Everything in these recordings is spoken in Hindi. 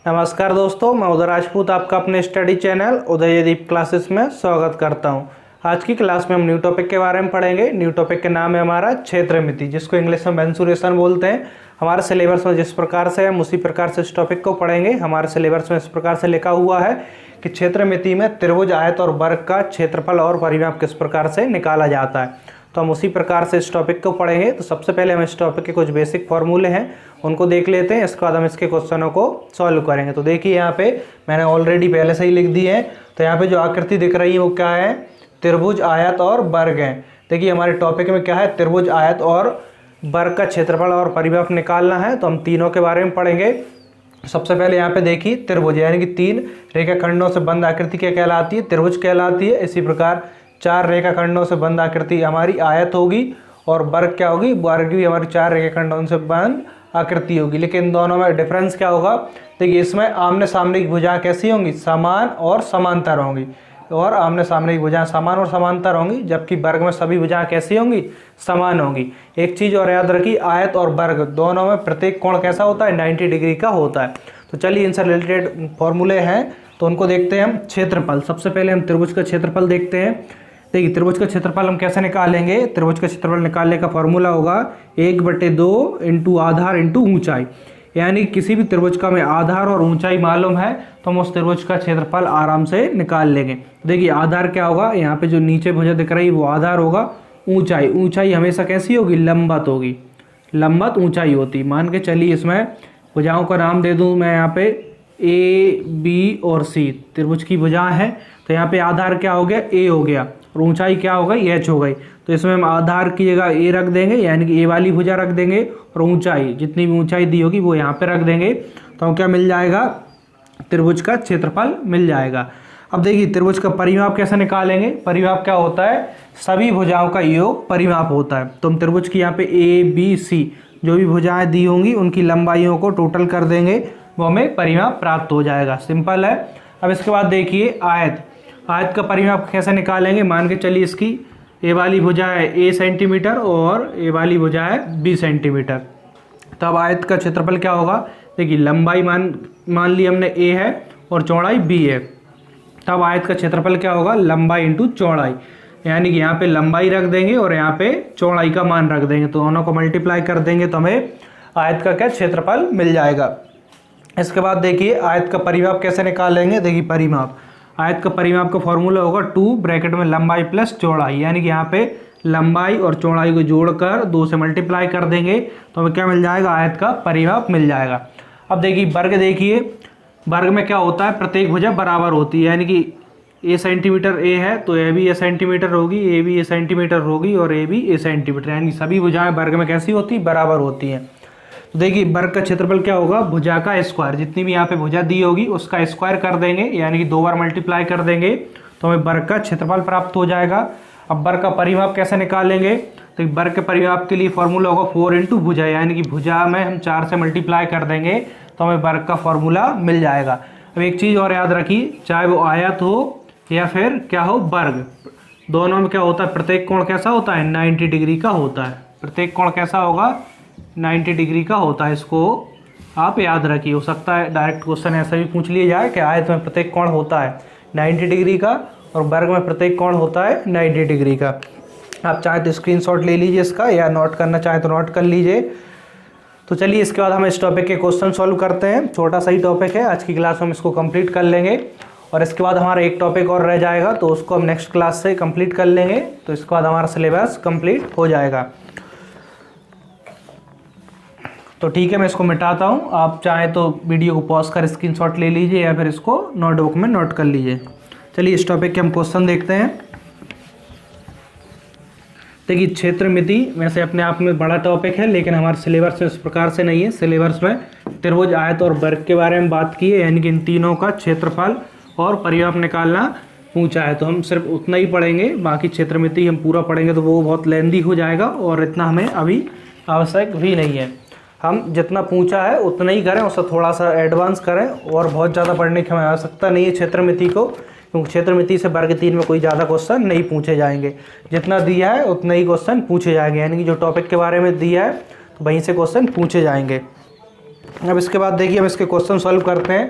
नमस्कार दोस्तों, मैं उदय राजपूत आपका अपने स्टडी चैनल उदयदीप क्लासेस में स्वागत करता हूं। आज की क्लास में हम न्यू टॉपिक के बारे में पढ़ेंगे। न्यू टॉपिक के नाम है हमारा क्षेत्रमिति, जिसको इंग्लिश में मेंसुरेशन बोलते हैं। हमारे सिलेबस में जिस प्रकार से हम उसी प्रकार से इस टॉपिक को पढ़ेंगे। हमारे सिलेबस में इस प्रकार से लिखा हुआ है कि क्षेत्रमिति में त्रिभुज, आयत और वर्ग का क्षेत्रफल और परिमाप किस प्रकार से निकाला जाता है, तो हम उसी प्रकार से इस टॉपिक को पढ़ेंगे। तो सबसे पहले हम इस टॉपिक के कुछ बेसिक फॉर्मूले हैं उनको देख लेते हैं, इसके बाद हम इसके क्वेश्चनों को सॉल्व करेंगे। तो देखिए यहाँ पे मैंने ऑलरेडी पहले से ही लिख दी है। तो यहाँ पे जो आकृति दिख रही है वो क्या है, त्रिभुज, आयत और वर्ग है। देखिए हमारे टॉपिक में क्या है, त्रिभुज, आयत और वर्ग का क्षेत्रफल और परिमाप निकालना है। तो हम तीनों के बारे में पढ़ेंगे। सबसे पहले यहाँ पे देखिए त्रिभुज यानी कि 3 रेखाखंडों से बंद आकृति क्या कहलाती है, त्रिभुज कहलाती है। इसी प्रकार 4 रेखाखंडों से बंद आकृति हमारी आयत होगी, और वर्ग क्या होगी, वर्ग भी हमारी 4 रेखाखंडों से बंद आकृति होगी। लेकिन इन दोनों में डिफरेंस क्या होगा, देखिए इसमें आमने सामने की भुजाएं कैसी होंगी, समान और समांतर होंगी, और आमने सामने की भुजाएं समान और समांतर होंगी, जबकि वर्ग में सभी भुजाएं कैसी होंगी, समान होंगी। एक चीज़ और याद रखिए, आयत और वर्ग दोनों में प्रत्येक कोण कैसा होता है, 90 डिग्री का होता है। तो चलिए इनसे रिलेटेड फॉर्मूले हैं तो उनको देखते हैं हम। क्षेत्रफल, सबसे पहले हम त्रिभुज का क्षेत्रफल देखते हैं। देखिए त्रिभुज का क्षेत्रफल हम कैसे निकालेंगे, त्रिभुज का क्षेत्रफल निकालने का फॉर्मूला होगा 1/2 इंटू आधार इंटू ऊंचाई। यानी किसी भी त्रिभुज का हमें आधार और ऊंचाई मालूम है तो हम उस त्रिभुज का क्षेत्रफल आराम से निकाल लेंगे। देखिए आधार क्या होगा, यहाँ पे जो नीचे भुजा दिख रही है वो आधार होगा। ऊंचाई, ऊंचाई हमेशा कैसी होगी, लंबवत होगी, लंबवत ऊंचाई होती। मान के चलिए इसमें भुजाओं का नाम दे दूँ मैं, यहाँ पे ए, बी और सी त्रिभुज की भुजाएं हैं। तो यहाँ पे आधार क्या हो गया, ए हो गया, और ऊंचाई क्या हो गई, एच हो गई। तो इसमें हम आधार की जगह ए रख देंगे, यानी कि ए वाली भुजा रख देंगे, और ऊंचाई जितनी भी ऊंचाई दी होगी वो यहाँ पे रख देंगे। तो हम क्या मिल जाएगा, त्रिभुज का क्षेत्रफल मिल जाएगा। अब देखिए त्रिभुज का परिमाप कैसे निकालेंगे। परिमाप क्या होता है, सभी भुजाओं का योग परिमाप होता है। तो हम त्रिभुज की यहाँ पे ए, बी, सी जो भी भुजाएं दी होंगी उनकी लंबाइयों को टोटल कर देंगे, वो हमें परिमाप प्राप्त हो जाएगा। सिंपल है। अब इसके बाद देखिए आयत, आयत का परिमाप कैसे निकालेंगे। मान के चलिए इसकी ए वाली भुजा है ए सेंटीमीटर और ए वाली भुजा है बी सेंटीमीटर। तब आयत का क्षेत्रफल क्या होगा, देखिए लंबाई मान ली हमने ए है और चौड़ाई बी है। तब आयत का क्षेत्रफल क्या होगा, लंबाई इंटू चौड़ाई, यानी कि यहाँ पे लंबाई रख देंगे और यहाँ पे चौड़ाई का मान रख देंगे। तो दोनों को मल्टीप्लाई कर देंगे तो हमें आयत का क्या क्षेत्रफल मिल जाएगा। इसके बाद देखिए आयत का परिमाप कैसे निकालेंगे। देखिए परिमाप, आयत का परिमाप का फॉर्मूला होगा 2 ब्रैकेट में लंबाई प्लस चौड़ाई, यानी कि यहाँ पे लंबाई और चौड़ाई को जोड़कर 2 से मल्टीप्लाई कर देंगे तो हमें क्या मिल जाएगा, आयत का परिमाप मिल जाएगा। अब देखिए वर्ग, देखिए वर्ग में क्या होता है, प्रत्येक भुजा बराबर होती है, यानी कि ए सेंटीमीटर ए है तो ए भी ए सेंटीमीटर होगी, ए भी ए सेंटीमीटर होगी और ए भी ए सेंटीमीटर, यानी सभी भुजाएं वर्ग में कैसी होती है, बराबर होती हैं। तो देखिए वर्ग का क्षेत्रफल क्या होगा, भुजा का स्क्वायर, जितनी भी यहाँ पे भुजा दी होगी उसका स्क्वायर कर देंगे, यानी कि 2 बार मल्टीप्लाई कर देंगे तो हमें वर्ग का क्षेत्रफल प्राप्त हो जाएगा। अब वर्ग का परिमाप कैसे निकालेंगे, तो वर्ग के परिमाप के लिए फॉर्मूला होगा 4 इंटू भुजा, यानी कि भुजा में हम 4 से मल्टीप्लाई कर देंगे तो हमें वर्ग का फॉर्मूला मिल जाएगा। अब एक चीज़ और याद रखिए, चाहे वो आयत हो या फिर क्या हो वर्ग, दोनों में क्या होता है, प्रत्येक कोण कैसा होता है, 90 डिग्री का होता है। प्रत्येक कोण कैसा होगा, 90 डिग्री का होता है। इसको आप याद रखिए। हो सकता है डायरेक्ट क्वेश्चन ऐसा भी पूछ लिया जाए कि आयत में प्रत्येक कोण होता है 90 डिग्री का और वर्ग में प्रत्येक कोण होता है 90 डिग्री का। आप चाहे तो स्क्रीनशॉट ले लीजिए इसका, या नोट करना चाहे तो नोट कर लीजिए। तो चलिए इसके बाद हम इस टॉपिक के क्वेश्चन सॉल्व करते हैं। छोटा सा ही टॉपिक है, आज की क्लास में हम इसको कंप्लीट कर लेंगे और इसके बाद हमारा एक टॉपिक और रह जाएगा तो उसको हम नेक्स्ट क्लास से कंप्लीट कर लेंगे। तो इसके बाद हमारा सिलेबस कंप्लीट हो जाएगा। तो ठीक है, मैं इसको मिटाता हूँ। आप चाहें तो वीडियो को पॉज कर स्क्रीनशॉट ले लीजिए या फिर इसको नोटबुक में नोट कर लीजिए। चलिए इस टॉपिक के हम क्वेश्चन देखते हैं। देखिए क्षेत्रमिति वैसे अपने आप में बड़ा टॉपिक है, लेकिन हमारे सिलेबस में इस प्रकार से नहीं है। सिलेबस में त्रिभुज, आयत और वर्ग के बारे में बात की है, यानी कि इन तीनों का क्षेत्रफल और परिमाप निकालना पूछा है। तो हम सिर्फ उतना ही पढ़ेंगे, बाकी क्षेत्रमिति हम पूरा पढ़ेंगे तो वो बहुत लेंदी हो जाएगा और इतना हमें अभी आवश्यक भी नहीं है। हम जितना पूछा है उतना ही करें, उससे थोड़ा सा एडवांस करें, और बहुत ज़्यादा पढ़ने की हमें आवश्यकता नहीं है क्षेत्रमिति को, क्योंकि क्षेत्रमिति से वर्ग 3 में कोई ज़्यादा क्वेश्चन नहीं पूछे जाएंगे। जितना दिया है उतना ही क्वेश्चन पूछे जाएंगे, यानी कि जो टॉपिक के बारे में दिया है तो वहीं से क्वेश्चन पूछे जाएंगे। अब इसके बाद देखिए हम इसके क्वेश्चन सॉल्व करते हैं।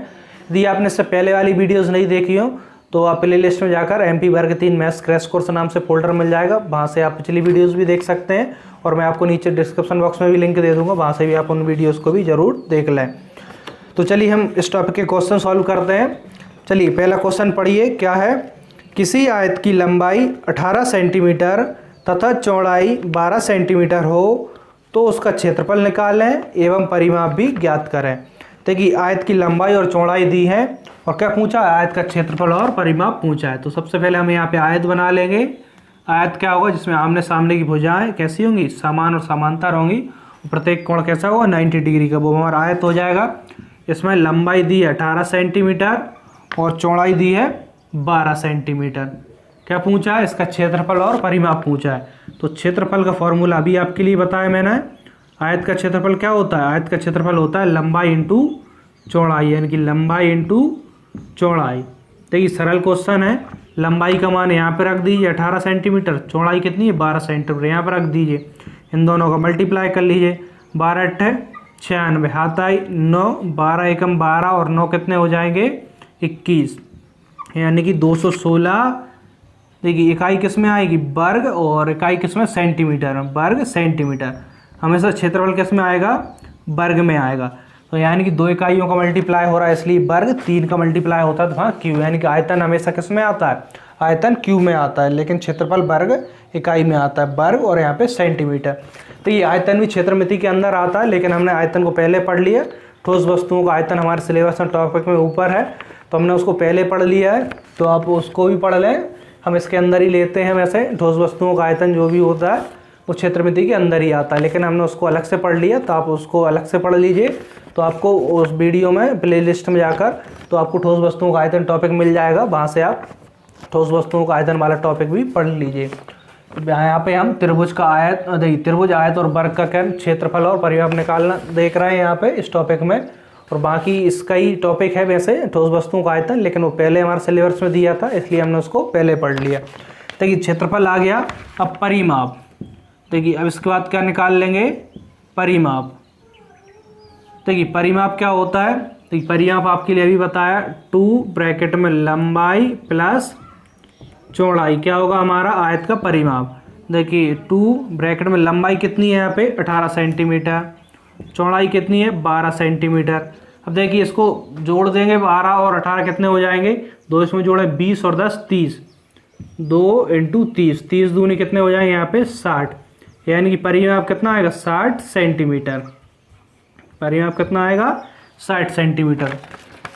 यदि आपने इससे पहले वाली वीडियोस नहीं देखी हो तो आप प्ले लिस्ट में जाकर MP वर्ग 3 मैथ्स क्रैश कोर्स नाम से फोल्डर मिल जाएगा, वहाँ से आप पिछली वीडियोस भी देख सकते हैं और मैं आपको नीचे डिस्क्रिप्शन बॉक्स में भी लिंक दे दूंगा, वहाँ से भी आप उन वीडियोज़ को भी ज़रूर देख लें। तो चलिए हम इस टॉपिक के क्वेश्चन सॉल्व करते हैं। चलिए पहला क्वेश्चन पढ़िए, क्या है। किसी आयत की लंबाई 18 सेंटीमीटर तथा चौड़ाई 12 सेंटीमीटर हो तो उसका क्षेत्रफल निकालें एवं परिमाप भी ज्ञात करें। देखिए आयत की लंबाई और चौड़ाई दी है और क्या पूछा, आयत का क्षेत्रफल और परिमाप पूछा है। तो सबसे पहले हम यहाँ पे आयत बना लेंगे। आयत क्या होगा, जिसमें आमने सामने की भुजाएं कैसी होंगी, समान और समांतर होंगी, प्रत्येक कोण कैसा होगा 90 डिग्री का, वो हमारा आयत हो जाएगा। इसमें लंबाई दी है 18 सेंटीमीटर और चौड़ाई दी है 12 सेंटीमीटर। क्या पूछा है, इसका क्षेत्रफल और परिमाप पूछा है। तो क्षेत्रफल का फॉर्मूला अभी आपके लिए बताया मैंने। आयत का क्षेत्रफल क्या होता है, आयत का क्षेत्रफल होता है लंबाई इंटू चौड़ाई, यानी कि लंबाई इंटू चौड़ाई। देखिए सरल क्वेश्चन है। लंबाई का मान यहाँ पे रख दीजिए 18 सेंटीमीटर, चौड़ाई कितनी है 12 सेंटीमीटर, यहाँ पर रख दीजिए। इन दोनों का मल्टीप्लाई कर लीजिए, 12 अट्ठे 96, हाथ आई 9, 12 एकम 12 और 9 कितने हो जाएंगे 21, यानी कि 216। देखिए इकाई किस में आएगी, वर्ग, और इकाई किस में, सेंटीमीटर, वर्ग सेंटीमीटर। हमेशा क्षेत्रफल किस में आएगा, वर्ग में आएगा। तो यानी कि 2 इकाइयों का मल्टीप्लाई हो रहा है इसलिए वर्ग, 3 का मल्टीप्लाई होता है तो हाँ क्यू, यानी कि आयतन हमेशा किस में आता है, आयतन क्यू में आता है, लेकिन क्षेत्रफल वर्ग इकाई में आता है, वर्ग और यहाँ पे सेंटीमीटर। तो ये आयतन भी क्षेत्रमिति के अंदर आता है, लेकिन हमने आयतन को पहले पढ़ लिया। ठोस वस्तुओं का आयतन हमारे सिलेबस में टॉपिक में ऊपर है, तो हमने उसको पहले पढ़ लिया है, तो आप उसको भी पढ़ लें। हम इसके अंदर ही लेते हैं, वैसे ठोस वस्तुओं का आयतन जो भी होता है वो क्षेत्रमिति के अंदर ही आता है, लेकिन हमने उसको अलग से पढ़ लिया, तो आप उसको अलग से पढ़ लीजिए। तो आपको उस वीडियो में प्लेलिस्ट में जाकर तो आपको ठोस वस्तुओं का आयतन टॉपिक मिल जाएगा, वहाँ से आप ठोस वस्तुओं का आयतन वाला टॉपिक भी पढ़ लीजिए। यहाँ पे हम त्रिभुज का आयत, देखिए त्रिभुज, आयत और वर्ग का क्षेत्रफल और परिमाप निकालना देख रहे हैं यहाँ पे इस टॉपिक में, और बाकी इसका ही टॉपिक है वैसे ठोस वस्तुओं का आयतन, लेकिन वो पहले हमारे सिलेबस में दिया था इसलिए हमने उसको पहले पढ़ लिया। देखिए क्षेत्रफल आ गया, अब परिमाप। देखिए अब इसके बाद क्या निकाल लेंगे, परिमाप। देखिए परिमाप क्या होता है, देखिए परिमाप आपके लिए अभी बताया, 2 ब्रैकेट में लंबाई प्लस चौड़ाई क्या होगा हमारा आयत का परिमाप। देखिए 2 ब्रैकेट में लंबाई कितनी है यहाँ पे 18 सेंटीमीटर, चौड़ाई कितनी है 12 सेंटीमीटर। अब देखिए इसको जोड़ देंगे, 12 और 18 कितने हो जाएंगे, 2 इसमें जोड़े 20 और 10 30, 2 इंटू 30, 30 दूनी कितने हो जाएंगे यहाँ पे 60, यानी कि परिमाप कितना आएगा 60 सेंटीमीटर। परिमाप कितना आएगा 60 सेंटीमीटर।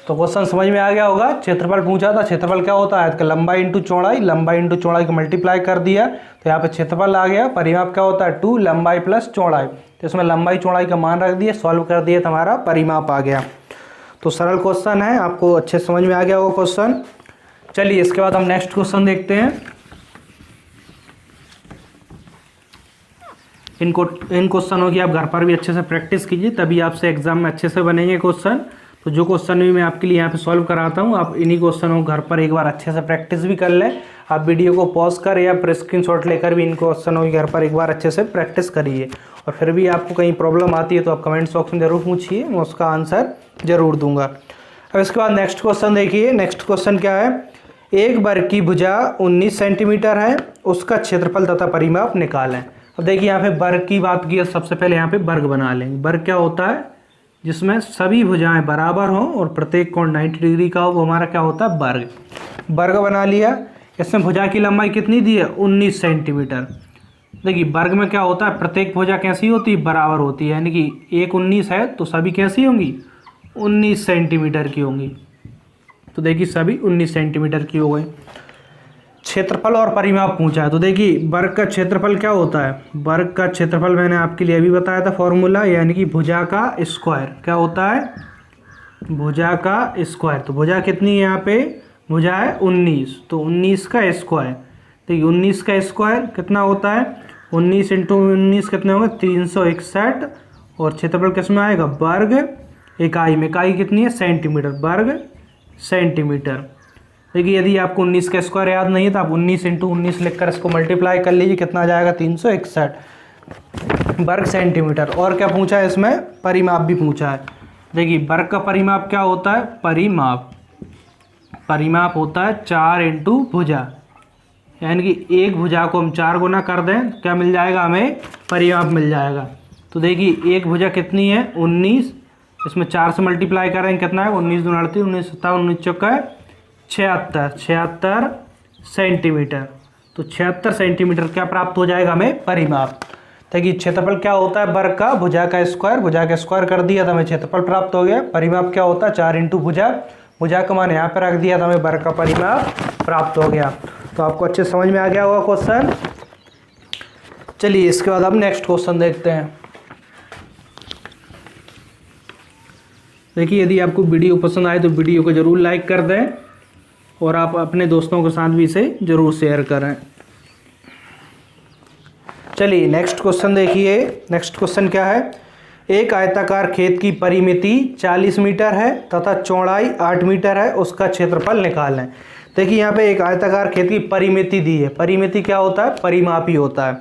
तो क्वेश्चन समझ में आ गया होगा। क्षेत्रफल पूछा था, क्षेत्रफल क्या होता है, आयत का लंबाई इंटू चौड़ाई, लंबाई इंटू चौड़ाई को मल्टीप्लाई कर दिया तो यहाँ पे क्षेत्रफल आ गया। परिमाप क्या होता है 2 लंबाई प्लस चौड़ाई, तो इसमें लंबाई चौड़ाई का मान रख दिया, सॉल्व कर दिया तो हमारा परिमाप आ गया। तो सरल क्वेश्चन है, आपको अच्छे समझ में आ गया होगा क्वेश्चन। चलिए इसके बाद हम नेक्स्ट क्वेश्चन देखते हैं। इन क्वेश्चनों की आप घर पर भी अच्छे से प्रैक्टिस कीजिए, तभी आपसे एग्जाम में अच्छे से बनेंगे क्वेश्चन। तो जो क्वेश्चन भी मैं आपके लिए यहाँ पे सॉल्व कराता हूँ, आप इन्हीं क्वेश्चनों को घर पर एक बार अच्छे से प्रैक्टिस भी कर लें। आप वीडियो को पॉज कर या फिर स्क्रीनशॉट लेकर भी इन क्वेश्चनों की घर पर एक बार अच्छे से प्रैक्टिस करिए। और फिर भी आपको कहीं प्रॉब्लम आती है तो आप कमेंट बॉक्स में ज़रूर पूछिए, मैं उसका आंसर ज़रूर दूंगा। अब इसके बाद नेक्स्ट क्वेश्चन देखिए। नेक्स्ट क्वेश्चन क्या है, एक वर्ग की भुजा 19 सेंटीमीटर है, उसका क्षेत्रफल तथा परिमाप निकालें। अब देखिए यहाँ पे वर्ग की बात की है, सबसे पहले यहाँ पे वर्ग बना लेंगे। वर्ग क्या होता है, जिसमें सभी भुजाएं बराबर हों और प्रत्येक कोण 90 डिग्री का हो, वो हमारा क्या होता है वर्ग। वर्ग बना लिया। इसमें भुजा की लंबाई कितनी दी है 19 सेंटीमीटर। देखिए वर्ग में क्या होता है, प्रत्येक भुजा कैसी होती है, बराबर होती है, यानी कि एक 19 है तो सभी कैसी होंगी 19 सेंटीमीटर की होंगी। तो देखिए सभी 19 सेंटीमीटर की हो गई। क्षेत्रफल और परिमाप पूछा है, तो देखिए वर्ग का क्षेत्रफल क्या होता है, वर्ग का क्षेत्रफल मैंने आपके लिए अभी बताया था फॉर्मूला, यानी कि भुजा का स्क्वायर। क्या होता है, भुजा का स्क्वायर। तो भुजा कितनी है यहाँ पे, भुजा है 19, तो 19 का स्क्वायर। देखिए 19 का स्क्वायर कितना होता है, 19 इंटू 19 कितने होंगे 361, और क्षेत्रफल किस में आएगा वर्ग इकाई में। इकाई कितनी है सेंटीमीटर, वर्ग सेंटीमीटर। देखिए यदि आपको 19 का स्क्वायर याद नहीं है तो आप 19 इंटू 19 लिखकर इसको मल्टीप्लाई कर लीजिए, कितना आ जाएगा 361 वर्ग सेंटीमीटर। और क्या पूछा है इसमें, परिमाप भी पूछा है। देखिए वर्ग का परिमाप क्या होता है, परिमाप होता है 4 इंटू भुजा, यानी कि एक भुजा को हम 4 गुना कर दें तो क्या मिल जाएगा, हमें परिमाप मिल जाएगा। तो देखिए एक भुजा कितनी है 19, इसमें 4 से मल्टीप्लाई करेंगे कितना है 19 दूनी 38, 19 57, 19 चौका 76 सेंटीमीटर। तो 76 सेंटीमीटर क्या प्राप्त हो जाएगा हमें, परिमाप। देखिए क्षेत्रफल क्या होता है वर्ग का, भुजा का स्क्वायर कर दिया तो हमें क्षेत्रफल प्राप्त हो गया। परिमाप क्या होता है 4 इंटू भुजा का मान यहाँ पर रख दिया तो हमें वर्ग का परिमाप प्राप्त हो गया। तो आपको अच्छे समझ में आ गया होगा क्वेश्चन। चलिए इसके बाद अब नेक्स्ट क्वेश्चन देखते हैं। देखिए यदि आपको वीडियो पसंद आए तो वीडियो को ज़रूर लाइक कर दें और आप अपने दोस्तों के साथ भी इसे ज़रूर शेयर करें। चलिए नेक्स्ट क्वेश्चन देखिए। नेक्स्ट क्वेश्चन क्या है, एक आयताकार खेत की परिमिति 40 मीटर है तथा चौड़ाई 8 मीटर है, उसका क्षेत्रफल निकालें। देखिए यहाँ पे एक आयताकार खेत की परिमिति दी है। परिमिति क्या होता है, परिमाप ही होता है।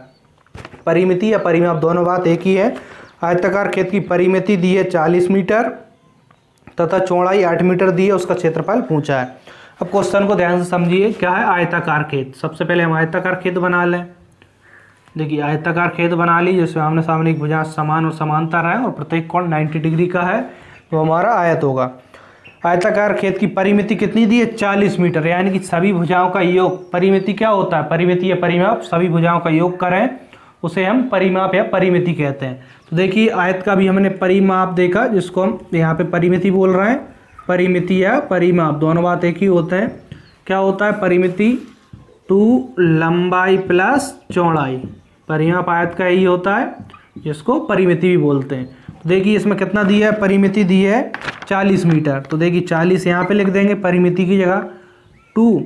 परिमिति या परिमाप दोनों बात एक ही है। आयताकार खेत की परिमिति दी है 40 मीटर तथा चौड़ाई 8 मीटर दी है, उसका क्षेत्रफल पूछा है। अब क्वेश्चन को ध्यान से समझिए, क्या है आयताकार खेत। सबसे पहले हम आयताकार खेत बना लें। देखिए आयताकार खेत बना ली जिसमें आमने सामने एक भुजा समान और समांतर है और प्रत्येक कोण 90 डिग्री का है, तो हमारा आयत होगा। आयताकार खेत की परिमिति कितनी दी है 40 मीटर, यानी कि सभी भुजाओं का योग। परिमिति क्या होता है, परिमिति या परिमाप, सभी भुजाओं का योग करें उसे हम परिमाप या परिमिति कहते हैं। तो देखिए आयत का भी हमने परिमाप देखा, जिसको हम यहाँ पे परिमिति बोल रहे हैं। परिमिति या परिमाप दोनों बात एक ही होते हैं। क्या होता है परिमिति, 2 लंबाई प्लस चौड़ाई। परिमाप आयत का यही होता है जिसको परिमिति भी बोलते हैं। तो देखिए इसमें कितना दिया है, परिमिति दी है 40 मीटर। तो देखिए 40 यहाँ पे लिख देंगे परिमिति की जगह, 2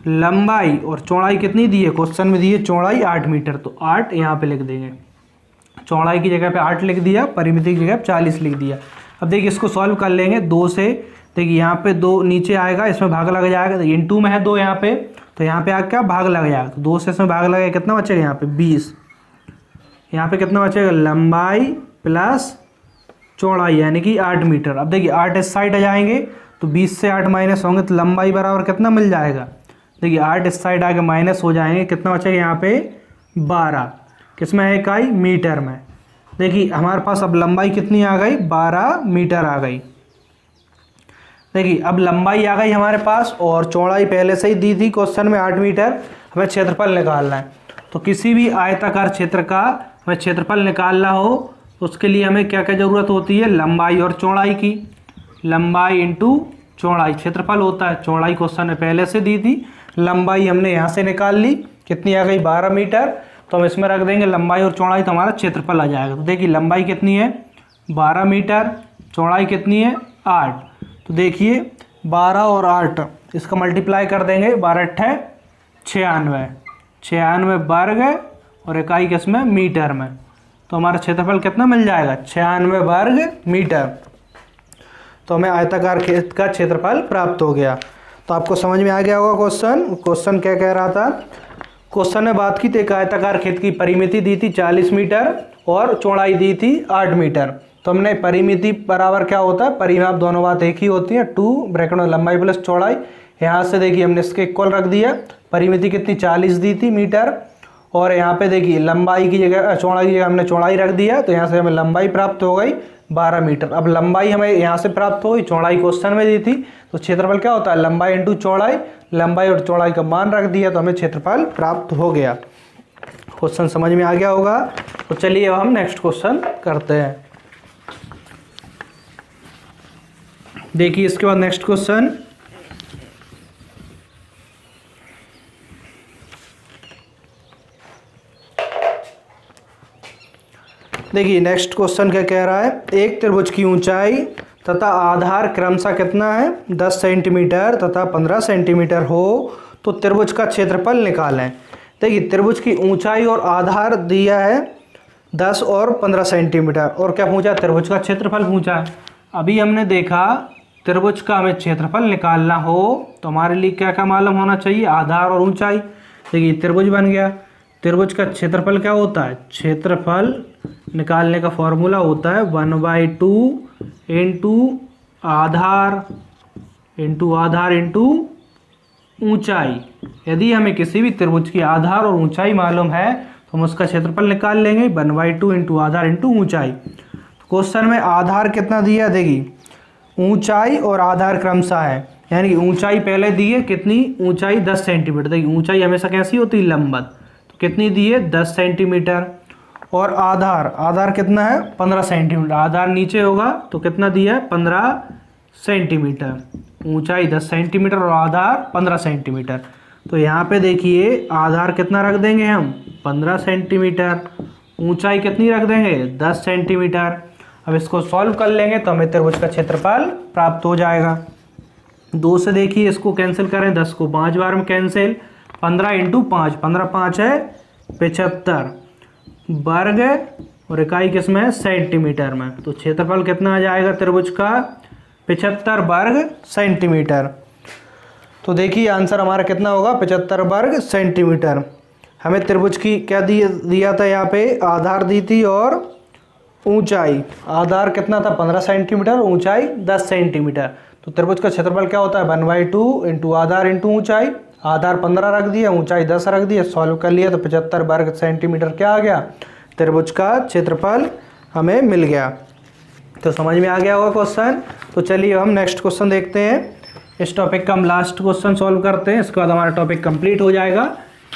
लंबाई और चौड़ाई कितनी दी है, क्वेश्चन में दी है चौड़ाई 8 मीटर, तो 8 यहाँ पे लिख देंगे। चौड़ाई की जगह पे 8 लिख दिया, परिमिति की जगह 40 लिख दिया। अब देखिए इसको सॉल्व कर लेंगे 2 से। देखिए यहाँ पे 2 नीचे आएगा, इसमें भाग लग जाएगा, तो इंटू में है 2 यहाँ पे, तो यहाँ पे आके क्या भाग लग जाएगा। तो 2 से इसमें भाग लगेगा, कितना बचेगा यहाँ पे 20। यहाँ पे कितना बचेगा, लंबाई प्लस चौड़ाई यानी कि 8 मीटर। अब देखिए 8 इस साइड आ जाएंगे तो 20 से 8 माइनस होंगे तो लंबाई बराबर कितना मिल जाएगा। देखिए 8 इस साइड आके माइनस हो जाएंगे, कितना बचेगा यहाँ पे 12। किसमें है इकाई, मीटर में। देखिए हमारे पास अब लंबाई कितनी आ गई, 12 मीटर आ गई। देखिए अब लंबाई आ गई हमारे पास और चौड़ाई पहले से ही दी थी क्वेश्चन में 8 मीटर। हमें क्षेत्रफल निकालना है। तो किसी भी आयताकार क्षेत्र का हमें क्षेत्रफल निकालना हो तो उसके लिए हमें क्या क्या ज़रूरत होती है, लंबाई और चौड़ाई की। लंबाई इंटू चौड़ाई क्षेत्रफल होता है। चौड़ाई क्वेश्चन में पहले से दी थी, लंबाई हमने यहाँ से निकाल ली, कितनी आ गई 12 मीटर। तो हम इसमें रख देंगे लंबाई और चौड़ाई, तो हमारा क्षेत्रफल आ जाएगा। तो देखिए लंबाई कितनी है 12 मीटर, चौड़ाई कितनी है 8। तो देखिए 12 और 8 इसका मल्टीप्लाई कर देंगे, 12 × 96, 96 वर्ग और इकाई किसमें, मीटर में। तो हमारा क्षेत्रफल कितना मिल जाएगा, 96 वर्ग मीटर। तो हमें आयताकार खेत का क्षेत्रफल प्राप्त हो गया। तो आपको समझ में आ गया होगा क्वेश्चन क्या कह रहा था। क्वेश्चन ने बात की थी एक आयताकार खेत की परिमिति दी थी 40 मीटर और चौड़ाई दी थी 8 मीटर। तो हमने परिमिति बराबर क्या होता है, परिमाप दोनों बात एक ही होती है, 2 ब्रैकेट में लंबाई प्लस चौड़ाई। यहाँ से देखिए हमने इसके इक्वल रख दिया। परिमिति कितनी 40 दी थी मीटर और यहाँ पे देखिए लंबाई की जगह चौड़ाई की जगह हमने चौड़ाई रख दिया, तो यहाँ से हमें लंबाई प्राप्त हो गई 12 मीटर। अब लंबाई हमें यहाँ से प्राप्त हो गई, चौड़ाई क्वेश्चन में दी थी, तो क्षेत्रफल क्या होता है, लंबाई इंटू चौड़ाई। लंबाई और चौड़ाई का मान रख दिया तो हमें क्षेत्रफल प्राप्त हो गया। क्वेश्चन समझ में आ गया होगा। तो चलिए अब हम नेक्स्ट क्वेश्चन करते हैं। देखिए इसके बाद नेक्स्ट क्वेश्चन, देखिए नेक्स्ट क्वेश्चन क्या कह रहा है, एक त्रिभुज की ऊंचाई तथा आधार क्रमशः कितना है 10 सेंटीमीटर तथा 15 सेंटीमीटर हो तो त्रिभुज का क्षेत्रफल निकालें। देखिए त्रिभुज की ऊंचाई और आधार दिया है 10 और 15 सेंटीमीटर और क्या पूछा, त्रिभुज का क्षेत्रफल पूछा है। अभी हमने देखा त्रिभुज का हमें क्षेत्रफल निकालना हो तो हमारे लिए क्या क्या मालूम होना चाहिए, आधार और ऊंचाई। देखिए त्रिभुज बन गया, त्रिभुज का क्षेत्रफल क्या होता है, क्षेत्रफल निकालने का फॉर्मूला होता है 1/2 इंटू आधार इंटू ऊंचाई। यदि हमें किसी भी त्रिभुज की आधार और ऊंचाई मालूम है तो हम उसका क्षेत्रफल निकाल लेंगे 1/2 इंटू आधार इंटू ऊंचाई। तो क्वेश्चन में आधार कितना दिया, देखिए ऊंचाई और आधार क्रमशः है, यानी कि ऊंचाई पहले दी है कितनी, ऊंचाई 10 सेंटीमीटर। देखिए ऊंचाई हमेशा कैसी होती है, लंबवत, तो कितनी दी है 10 सेंटीमीटर। और आधार कितना है 15 सेंटीमीटर, आधार नीचे होगा तो कितना दिया है 15 सेंटीमीटर। ऊंचाई 10 सेंटीमीटर और आधार 15 सेंटीमीटर। तो यहाँ पे देखिए आधार कितना रख देंगे हम 15 सेंटीमीटर, ऊंचाई कितनी रख देंगे 10 सेंटीमीटर। अब इसको सॉल्व कर लेंगे तो हमें त्रिभुज का क्षेत्रफल प्राप्त हो जाएगा। 2 से देखिए इसको कैंसिल करें, 10 को 5 बार में कैंसिल, 15 इंटू 5, 15 5 है 75 वर्ग और इकाई किसमें है सेंटीमीटर में। तो क्षेत्रफल कितना आ जाएगा त्रिभुज का 75 वर्ग सेंटीमीटर। तो देखिए आंसर हमारा कितना होगा 75 वर्ग सेंटीमीटर। हमें त्रिभुज की क्या दिया था, यहाँ पे आधार दी थी और ऊंचाई। आधार कितना था 15 सेंटीमीटर, ऊंचाई 10 सेंटीमीटर। तो त्रिभुज का क्षेत्रफल क्या होता है 1/2 इंटू आधार इंटू ऊंचाई। आधार 15 रख दिया, ऊंचाई 10 रख दिया, सॉल्व कर लिया तो 75 वर्ग सेंटीमीटर क्या आ गया, त्रिभुज का क्षेत्रफल हमें मिल गया। तो समझ में आ गया होगा क्वेश्चन। तो चलिए हम नेक्स्ट क्वेश्चन देखते हैं। इस टॉपिक का हम लास्ट क्वेश्चन सॉल्व करते हैं, इसके बाद हमारा टॉपिक कंप्लीट हो जाएगा।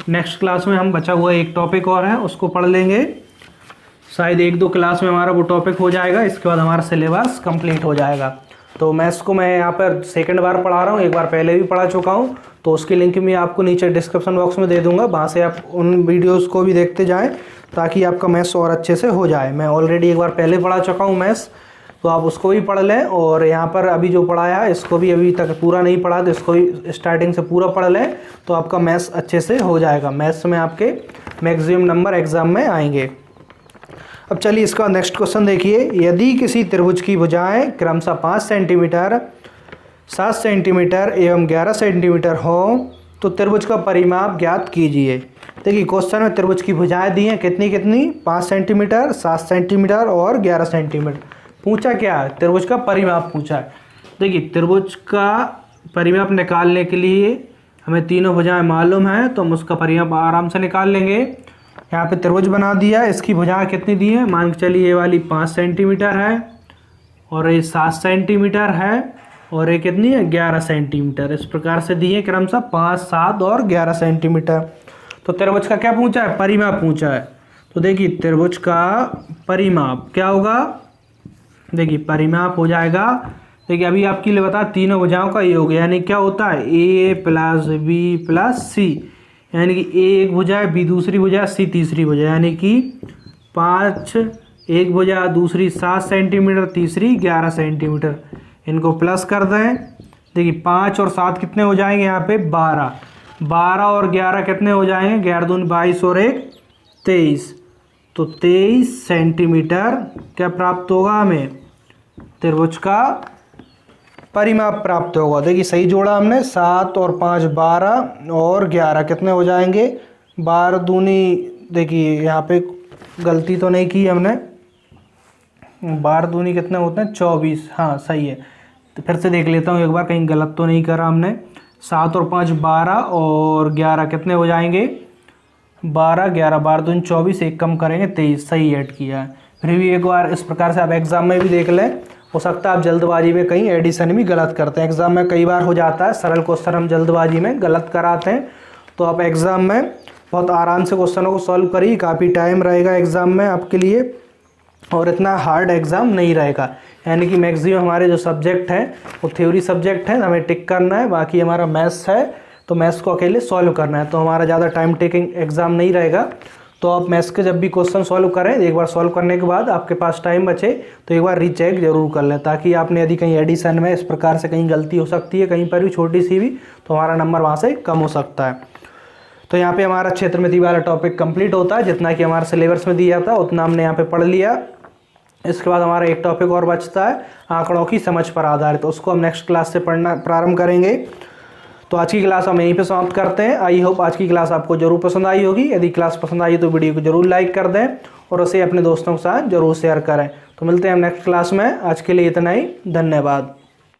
नेक्स्ट क्लास में हम बचा हुआ एक टॉपिक और है उसको पढ़ लेंगे, शायद 1-2 क्लास में हमारा वो टॉपिक हो जाएगा, इसके बाद हमारा सिलेबस कंप्लीट हो जाएगा। तो मैथ्स को मैं यहाँ पर सेकंड बार पढ़ा रहा हूँ, एक बार पहले भी पढ़ा चुका हूँ, तो उसकी लिंक मैं आपको नीचे डिस्क्रिप्शन बॉक्स में दे दूँगा, वहाँ से आप उन वीडियोज़ को भी देखते जाएँ ताकि आपका मैथ्स और अच्छे से हो जाए। मैं ऑलरेडी एक बार पहले पढ़ा चुका हूँ मैथ्स, तो आप उसको भी पढ़ लें। और यहाँ पर अभी जो पढ़ाया है इसको भी अभी तक पूरा नहीं पढ़ा तो इसको भी स्टार्टिंग से पूरा पढ़ लें, तो आपका मैथ्स अच्छे से हो जाएगा। मैथ्स में आपके मैक्सिमम नंबर एग्जाम में आएंगे। अब चलिए इसका नेक्स्ट क्वेश्चन देखिए। यदि किसी त्रिभुज की भुजाएं क्रमशः 5 सेंटीमीटर, 7 सेंटीमीटर एवं 11 सेंटीमीटर हो तो त्रिभुज का परिमाप ज्ञात कीजिए। देखिए क्वेश्चन में त्रिभुज की भुजाएं दी हैं कितनी कितनी, 5 सेंटीमीटर, 7 सेंटीमीटर और 11 सेंटीमीटर। पूछा क्या है, त्रिभुज का परिमाप पूछा है। देखिए त्रिभुज का परिमाप निकालने के लिए हमें तीनों भुजाएं मालूम है तो हम उसका परिमाप आराम से निकाल लेंगे। यहाँ पे त्रिभुज बना दिया, इसकी भुजाएं कितनी दी है, मान के चलिए ये वाली 5 सेंटीमीटर है और ये 7 सेंटीमीटर है और ये कितनी है 11 सेंटीमीटर। इस प्रकार से दी है क्रमशः 5, 7 और 11 सेंटीमीटर। तो त्रिभुज का क्या पूछा है, परिमाप पूछा है। तो देखिए त्रिभुज का परिमाप क्या होगा, देखिए परिमाप हो जाएगा, देखिए अभी आपके लिए बता तीनों भुजाओं का योग, यानी क्या होता है ए प्लस बी प्लस सी, यानी कि ए एक भुजा है, बी दूसरी भुजा है, सी तीसरी भुजा, यानी कि 5 एक भुजा, दूसरी 7 सेंटीमीटर, तीसरी 11 सेंटीमीटर। इनको प्लस कर दें, देखिए 5 और 7 कितने हो जाएंगे यहाँ पे 12, 12 और 11 कितने हो जाएंगे 11 दूनी 22 और 1 23, तो 23 सेंटीमीटर क्या प्राप्त होगा हमें, त्रिभुज का परिमाप प्राप्त होगा। देखिए सही जोड़ा हमने, 7 और 5 12 और 11 कितने हो जाएंगे 12 दूनी, देखिए यहाँ पे गलती तो नहीं की हमने, 12 दूनी कितने होते हैं 24, हाँ सही है। तो फिर से देख लेता हूँ एक बार, कहीं गलत तो नहीं करा हमने। 7 और 5 12 और 11 कितने हो जाएंगे 12, 11 12 दूनी 24, एक कम करेंगे 23, सही ऐड किया है। फिर भी एक बार इस प्रकार से आप एग्ज़ाम में भी देख लें, हो सकता है आप जल्दबाजी में कहीं एडिशन भी गलत करते हैं। एग्ज़ाम में कई बार हो जाता है सरल क्वेश्चन हम जल्दबाजी में गलत कराते हैं, तो आप एग्ज़ाम में बहुत आराम से क्वेश्चनों को सॉल्व करिए, काफ़ी टाइम रहेगा एग्ज़ाम में आपके लिए और इतना हार्ड एग्ज़ाम नहीं रहेगा। यानी कि मैक्सिमम हमारे जो सब्जेक्ट हैं वो थ्योरी सब्जेक्ट हैं, हमें टिक करना है, बाकी हमारा मैथ्स है तो मैथ्स को अकेले सॉल्व करना है, तो हमारा ज़्यादा टाइम टेकिंग एग्ज़ाम नहीं रहेगा। तो आप मैथ्स के जब भी क्वेश्चन सॉल्व करें, एक बार सॉल्व करने के बाद आपके पास टाइम बचे तो एक बार रीचेक जरूर कर लें, ताकि आपने यदि कहीं एडिशन में इस प्रकार से कहीं गलती हो सकती है कहीं पर भी छोटी सी भी, तो हमारा नंबर वहाँ से कम हो सकता है। तो यहाँ पे हमारा क्षेत्रमिति वाला टॉपिक कंप्लीट होता है, जितना कि हमारे सिलेबस में दिया था उतना हमने यहाँ पे पढ़ लिया। इसके बाद हमारा एक टॉपिक और बचता है आंकड़ों की समझ पर आधारित, तो उसको हम नेक्स्ट क्लास से पढ़ना प्रारंभ करेंगे। तो आज की क्लास हम यहीं पे समाप्त करते हैं। आई होप आज की क्लास आपको जरूर पसंद आई होगी। यदि क्लास पसंद आई तो वीडियो को जरूर लाइक कर दें और उसे अपने दोस्तों के साथ ज़रूर शेयर करें। तो मिलते हैं हम नेक्स्ट क्लास में, आज के लिए इतना ही, धन्यवाद।